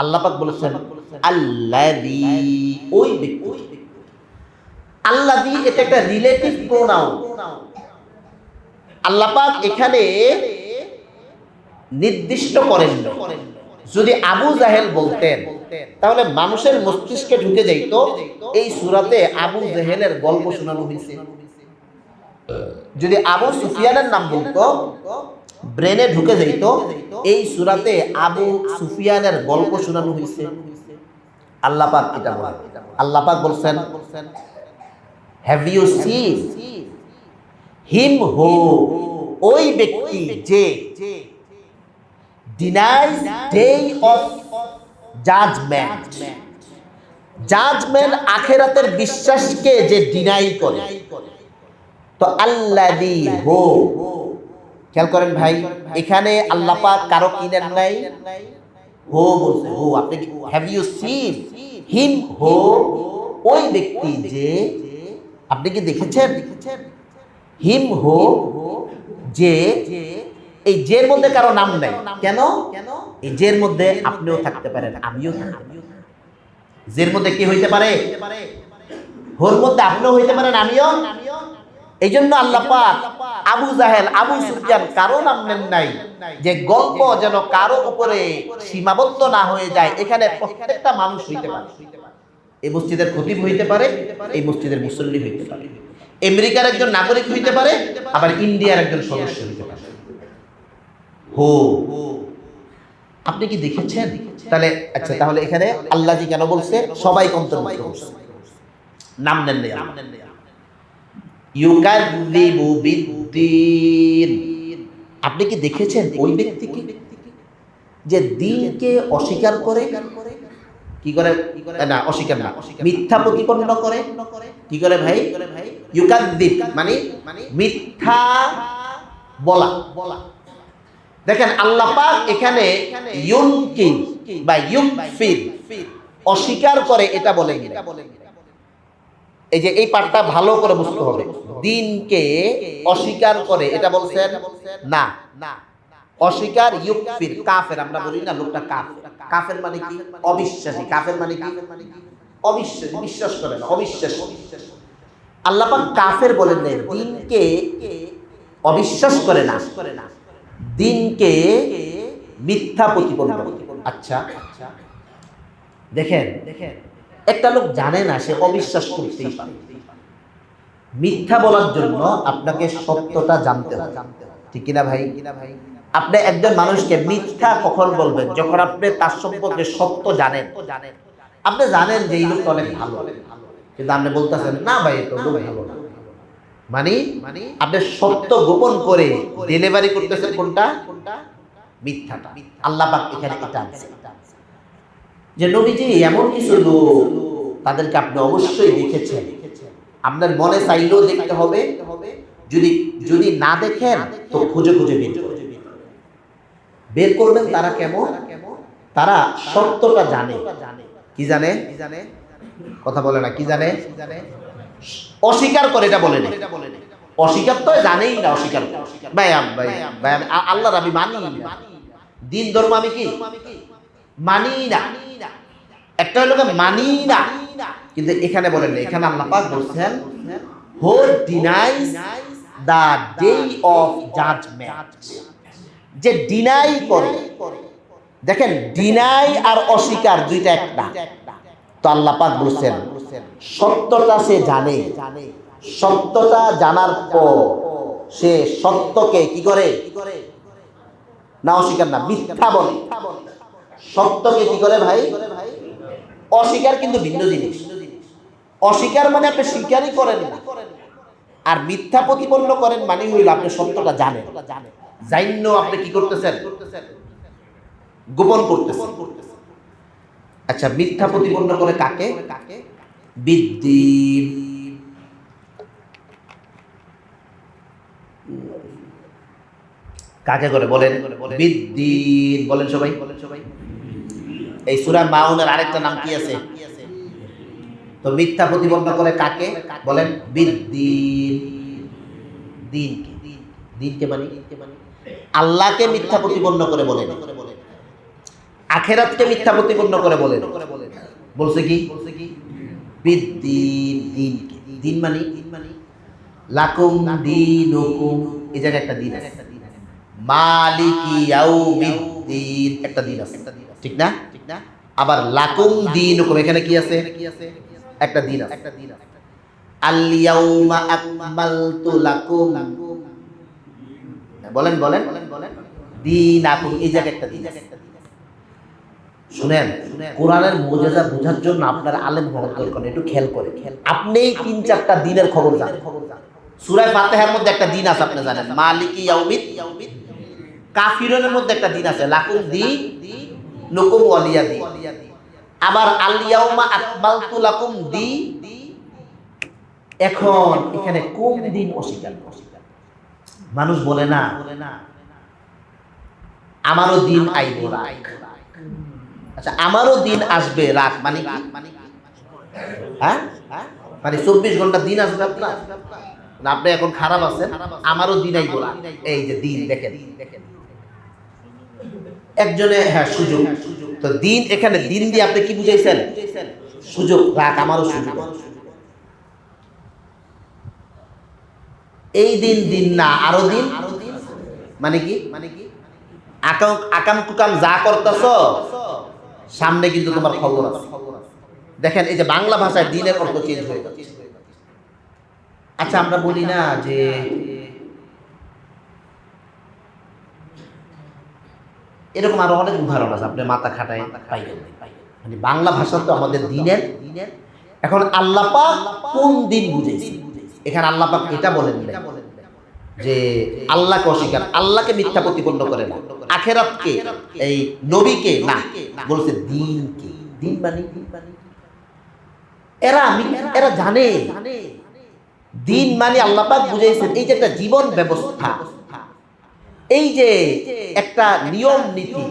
আল্লাহ পাক বলেছেন আল্লাযী, ওই ব্যক্তি। আল্লাযী এটা একটা রিলেটিভ প্রোনাউন। আল্লাহ পাক এখানে নির্দিষ্ট করেন। যদি আবু জাহেল বলতেন তাহলে মানুষের মস্তিষ্কে ঢুকে যাইত এই সূরাতে আবু জাহেলের গল্প শোনানো হয়েছে। যদি আবু সুফিয়ানের নাম বলতো ব্রেনে ঢুকে যাইত এই সূরাতে আবু সুফিয়ানের গল্প শোনানো হয়েছে। আল্লাহ পাক এটা বলেন। আল্লাহ পাক বলছেন হ্যাভ ইউ সিন হিম হু, ওই ব্যক্তি যে denies day of judgment, judgement আখিরাতের বিশ্বাসকে যে ডিনাই করে। তো আল্লাযী হু, খেয়াল করেন ভাই, এখানে আল্লাহ পাক কারো কি নেন নাই, হু বলছে। হু আপনি হ্যাভ ইউ সিন হিম হু, ওই ব্যক্তি যে, আপনি কি দেখেছেন? হিম হু যে, এই জের মধ্যে কারো নাম নাই কেন? এই জের মধ্যে আপনিও থাকতে পারেন, আমিও থাকতে পারি। জের মধ্যে কি হইতে পারে? হোর মধ্যে আপনিও হইতে পারেন, আমিও। এই জন্য আল্লাহ পাক আবু জাহেল আবু সুফিয়ান কারো নাম নেন নাই, যে গল্প যেন কারো উপরে সীমাবদ্ধ না হয়ে যায়। এখানে প্রত্যেকটা মানুষ হইতে পারে। এই মসজিদের খতিব হইতে পারে, এই মসজিদের মুসল্লি হইতে পারে, আমেরিকার একজন নাগরিক হইতে পারে, আবার ইন্ডিয়ার একজন সদস্য হইতে পারে। হো আপনি কি দেখেছেন? তাহলে আচ্ছা, তাহলে এখানে আল্লাহজি কেন বলছে? সবাই অন্তর্ভুক্ত করছে, নাম নেন নাই। ইউকাযযিবু বিদ্দীন, আপনি কি দেখেছেন ওই ব্যক্তিকে যে দিনকে অস্বীকার করে? কি করে? না অস্বীকার না, মিথ্যা প্রতিপন্ন করে। কি করে ভাই? ইউকাযযিব মানে মিথ্যা বলা। দেখেন আল্লাহ পাক এখানে ইউনকির বা ইউনফির অস্বীকার করে এটা বলেন। এই যে এই পাঠটা ভালো করে বুঝতে হবে। দিনকে অস্বীকার করে, এটা বলছেন না। অস্বীকার ইউকফির, কাফের আমরা বলি না, লোকটা কাফের। কাফের মানে কি? অবিশ্বাসী। কাফের মানে কি? অবিশ্বাসী, বিশ্বাস করে না, অবিশ্বাসী। আল্লাহ পাক কাফের বলেন নাই, দিনকে অবিশ্বাস করে না, দিনকে মিথ্যা প্রতিপন্ন। আচ্ছা দেখেন, একটা লোক জানে না, সে অবিশ্বাস করতেই পারে। মিথ্যা বলার জন্য আপনাকে সত্যটা জানতে হবে, ঠিক কিনা ভাই? আপনি একজন মানুষকে মিথ্যা কখন বলবেন? যখন আপনি তার সম্পর্কে সত্য জানেন। আপনি জানেন যে এই লোকটা অনেক ভালো, কিন্তু আপনি বলতেছেন না ভাই এটা লোক ভালো না। মানে আপনি সত্য গোপন করে ডেলিভারি করতেছেন কোনটা? মিথ্যাটা। আল্লাহ পাক এখানে এটা আনছে যে নবীজি এমন কিছু লোক, তাদেরকে আপনি অবশ্যই দেখেছেন, আপনার মনে চাইলেও দেখতে হবে, যদি যদি না দেখেন তো খুঁজে খুঁজে বের করবেন। তারা কেমন? তারা সত্যটা জানে। কি জানে? কথা বলে না, কি জানে? অস্বীকার করে, এটা বলে না। অস্বীকার তো জানেই না, অস্বীকার ভাই ভাই আল্লাহর আমি মানি না, দিন ধর্ম আমি কি মানি না। একটা হলো মানি না, কিন্তু এখানে বলেন না। এখানে আল্লাহ পাক বলছেন হু denies the day of judgement, যে ডিনাই করে। দেখেন, ডিনাই আর অস্বীকার দুইটা একটা। তো আল্লাহ পাক বলছেন সত্যটা সে জানে, সত্যটা জানার পর সে সত্যকে কি করে না, অস্বীকার না, মিথ্যা বলে। সত্যকে কি করে ভাই? অস্বীকার কিন্তু ভিন্ন জিনিস। অস্বীকার মানে আপনি স্বীকারই করেন না, আর মিথ্যা প্রতিপন্ন করেন মানে হইল আপনি সত্যটা জানেন, জাইন্য আপনি কি করতেছেন? গোপন করতেছেন। আচ্ছা, মিথ্যা প্রতিপন্ন করে কাকে? বিদ্যিন। কাকে করে বলেন? বিদ্যিন বলেন সবাই। এই সূরা মাউনের আরেকটা নাম কি আছে? তো মিথ্যা প্রতিপন্ন করে কাকে বলেন? বিদ্যিন। দিনকে, দিনকে মানে আল্লাহকে মিথ্যা প্রতিপন্ন করে বলেন, আখিরাতকে মিথ্যা প্রতিপন্ন করে বলেন। বলছে কি? বিদ্যিন, দিনকে। দিন মানে লাকুম দীনুকুম, এই জায়গায় একটা দিন আছে। মালিকি ইয়াউমিদ্দিন, একটা দিন আছে, ঠিক না? আবার লাকুম দীনুকুম, এখানে কি আছে? একটা দিন আছে। আল ইয়াউমা আকমালতু লাকুম, বলেন দীনাকুম, এই জায়গায় একটা দিন আছে। শুনেন, কোরআনের মুজিজা বোঝার জন্য আপনার আলেম হওয়ার দরকার নেই, একটু খেয়াল করে। আপনি ৩-৪টা দিনের খবর জানেন। সূরা ফাতিহার মধ্যে একটা দিন আছে, আপনি জানেন, মালিকি ইয়াউমিদ। কাফিরুনের মধ্যে একটা দিন আছে, লাকুম দীনুকুম ওয়ালিয়া দিন। আবার আল ইয়াউমা আকমালতু লাকুম এখন এখানে কোন দিন অস্বীকার? মানুষ বলে না আমারও দিন আইব রাখ। আচ্ছা, আমারও দিন আসবে রাখ মানে কি? হ্যাঁ, মানে 24 ঘন্টা দিন আসবে আপনার না, আপনি এখন খারাপ আছেন, আমারও দিন আইব রাখ। এই যে দিন, দেখেন একজনে, হ্যাঁ সুযোগ। তো দিন, এখানে দিন দিয়ে আপনি কি বুঝাইছেন? সুযোগ, রাখ, আমারও সুযোগ। এই দিন না, আরো দিন মানে কি? আকাম কুকাম যা করতেছ সামনে কিন্তু তোমার খবর আছে। দেখেন, এই যে বাংলা ভাষায় দিনের অর্থ চেঞ্জ হয়ে যাচ্ছে। আচ্ছা, আমরা বলি না যে এরকম আরো অনেক উদাহরণ আছে, আপনি মাথা খাটায় পাইবেন। মানে বাংলা ভাষা তো আমাদের দিনের। এখন আল্লাহ পাক কোন দিন বুঝেছে? এখানে আল্লাহ পাক এটা বলেন যে আল্লাহকে অস্বীকার, আল্লাহকে মিথ্যা প্রতিপন্ন করে না, আখিরাতকে, এই নবীকে না, বলছে দিনকে। দিন মানে এরা জানে দিন মানে আল্লাহ পাক বুঝাইছেন এই যে একটা জীবন ব্যবস্থা, এই যে একটা নিয়ম নীতি,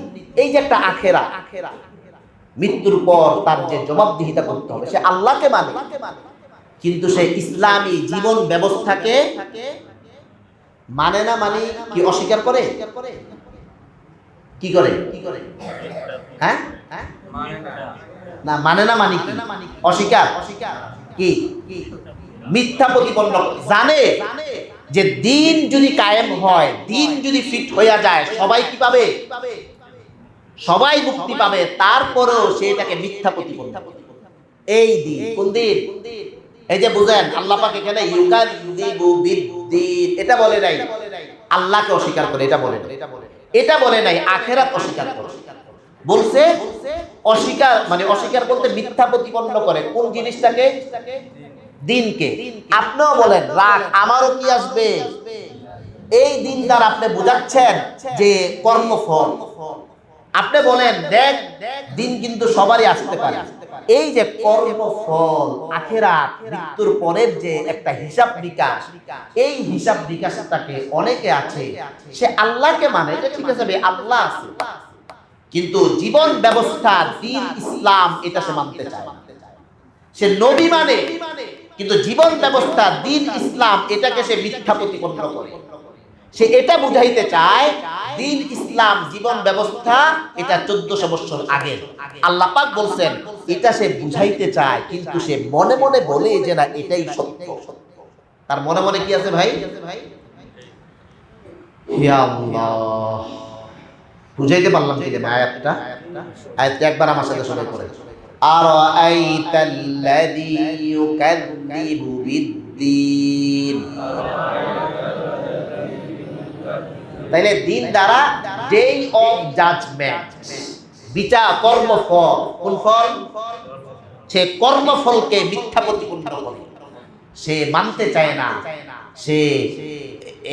এই যে একটা আখিরাত, মৃত্যুর পর তার যে জবাবদিহিতা করতে হবে, সে আল্লাহকে মানে। কিন্তু সে ইসলামী জীবন ব্যবস্থাকে মানে না, মানে কি অস্বীকার করে? কি করে? হ্যাঁ, না মানে না, মানে কি অস্বীকার, কি মিথ্যা প্রতিপন্ন, জানে যে দিন যদি কায়েম হয়, দিন যদি ফিট হইয়া যায়, সবাই কি পাবে? সবাই মুক্তি পাবে, তারপরেও সে এটাকে মিথ্যা প্রতিপন্ন। এই দিন কোন দিন? এই যে বুঝেন, আল্লাহ পাক এখানে ইউকাযযিবু বিদ্দীন এটা বলে নাই আল্লাহকে অস্বীকার করে, এটা বলে নাই, এটা বলে নাই আখিরাত অস্বীকার করে। বলছে অস্বীকার, মানে অস্বীকার বলতে মিথ্যা প্রতিপন্ন করে কোন জিনিসটাকে? দিনকে। আপনিও বলেন রাগ আমারও কি আসবে, এই দিন দ্বারা আপনি বুঝাচ্ছেন যে কর্মফল। আপনি বলেন দেখ দিন কিন্তু সবারই আসতে পারে, এই যে কর্মফল আখিরাত মৃত্যুর পরের যে একটা হিসাব নিকাশ, এই হিসাব নিকাশটাকে অনেকে আছে সে আল্লাহকে মানে, এটা ঠিক আছে আল্লাহ আছে, কিন্তু জীবন ব্যবস্থা দ্বীন ইসলাম এটা সে মানতে চায় না। সে নবী মানে, কিন্তু জীবন ব্যবস্থা দ্বীন ইসলাম এটাকে সে মিথ্যা প্রতিপন্ন করে। সে এটা বুঝাইতে চায় দ্বীন ইসলাম জীবন ব্যবস্থা এটা 1400 বছর আগে। আল্লাহ পাক বলছেন এটা সে বুঝাইতে চায়, কিন্তু সে মনে মনে বলে যে না এটাই সত্য। তার মনে মনে কি আছে ভাই? হে আল্লাহ, বুঝাইতে পারলাম কি না আয়াতটা? আয়াতটা একবার আমার সাথে সবাই পড়ে। আরাআইতাল্লাযী ইউকাযযিবু বিদ্দীন। তাইলে দিন দ্বারা ডে অফ জাজমেন্ট, বিচার, কর্মফল। কোন ফল? সে কর্মফলকে মিথ্যা প্রতিপন্ন করে, সে মানতে চায় না। সে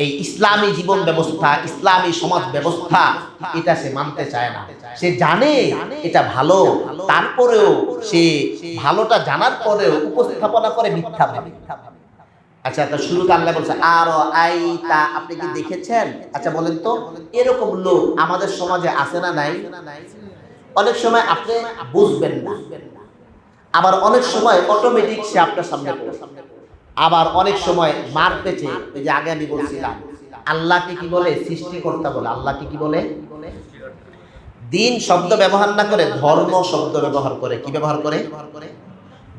এই ইসলামী জীবন ব্যবস্থা, ইসলামী সমাজ ব্যবস্থা এটা সে মানতে চায় না। সে জানে এটা ভালো, তারপরেও সে ভালোটা জানার পরেও উপস্থাপনা করে মিথ্যা ভাবে। আচ্ছা, তা শুরুতে আল্লাহ বলছে আর আইতা, আপনি কি দেখেছেন? আচ্ছা বলেন তো, এরকম লোক আমাদের সমাজে আছে না নাই? অনেক সময় আপনি বুঝবেন না, আবার অনেক সময় অটোমেটিক সে আপনার সামনে পড়ে, আবার অনেক সময় মার পেছে। ওই যে আগে আমি বলছিলাম আল্লাহকে কি বলে? সৃষ্টিকর্তা বলে। আল্লাহকে কি বলে? দিন শব্দ ব্যবহার না করে ধর্ম শব্দ ব্যবহার করে। কি ব্যবহার করে?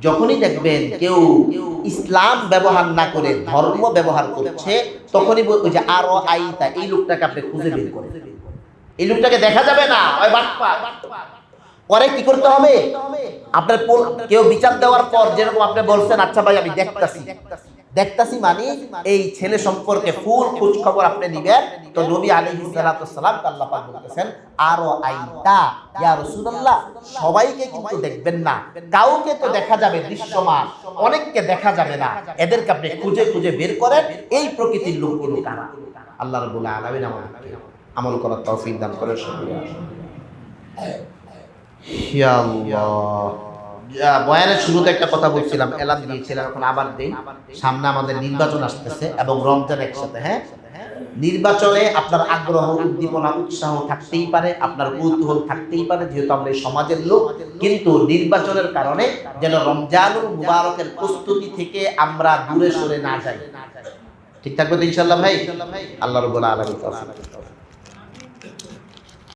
যখনই দেখবেন কেউ ইসলাম ব্যবহার না করে ধর্ম ব্যবহার করছে, তখনই ওই যে আর আইতা, এই লোকটাকে আপনি খুঁজে বের করেন। এই লোকটাকে দেখা যাবে না, ওই বাটপার। পরে কি করতে হবে? আপনার কেউ বিচার দেওয়ার পর যেরকম আপনি বলছেন আচ্ছা ভাই আমি দেখতাছি মানে এই ছেলে সম্পর্কে ফুল খোঁজ খবর আপনি নিবেন। তো নবী আলাইহিস সালাতু ওয়াস সালাম আল্লাহ পাক বলতেছেন আর আইতা ইয়া রাসূলুল্লাহ, সবাইকে কিন্তু দেখবেন না, কাউকে তো দেখা যাবে দৃশ্যমান, অনেককে দেখা যাবে না। এদেরকে আপনি খুঁজে খুঁজে বের করেন এই প্রকৃতির লোকগুলো কারা। আল্লাহ রাব্বুল আলামিন আমাদেরকে আমল করার তৌফিক দান করেন। শুকরিয়া। ইয়া আল্লাহ, বয়ানের শুরুতে একটা কথা বলছিলাম, এলান দিয়েছিলাম, এখন আবার দেই। সামনে আমাদের নির্বাচন আসতেছে এবং রমজান একসাথে। হ্যাঁ, নির্বাচনে আপনার আগ্রহ, উদ্দীপনা, উৎসাহ থাকতেই পারে, আপনার কৌতূহল থাকতেই পারে, যেহেতু আমরা এই সমাজের লোক। কিন্তু নির্বাচনের কারণে যেন রমজানুল মুবারকের প্রস্তুতি থেকে আমরা দূরে সরে না যাই। ঠিক থাকবে তো ইনশাআল্লাহ ভাই? আল্লাহ রাব্বুল আলামিন তৌফিক।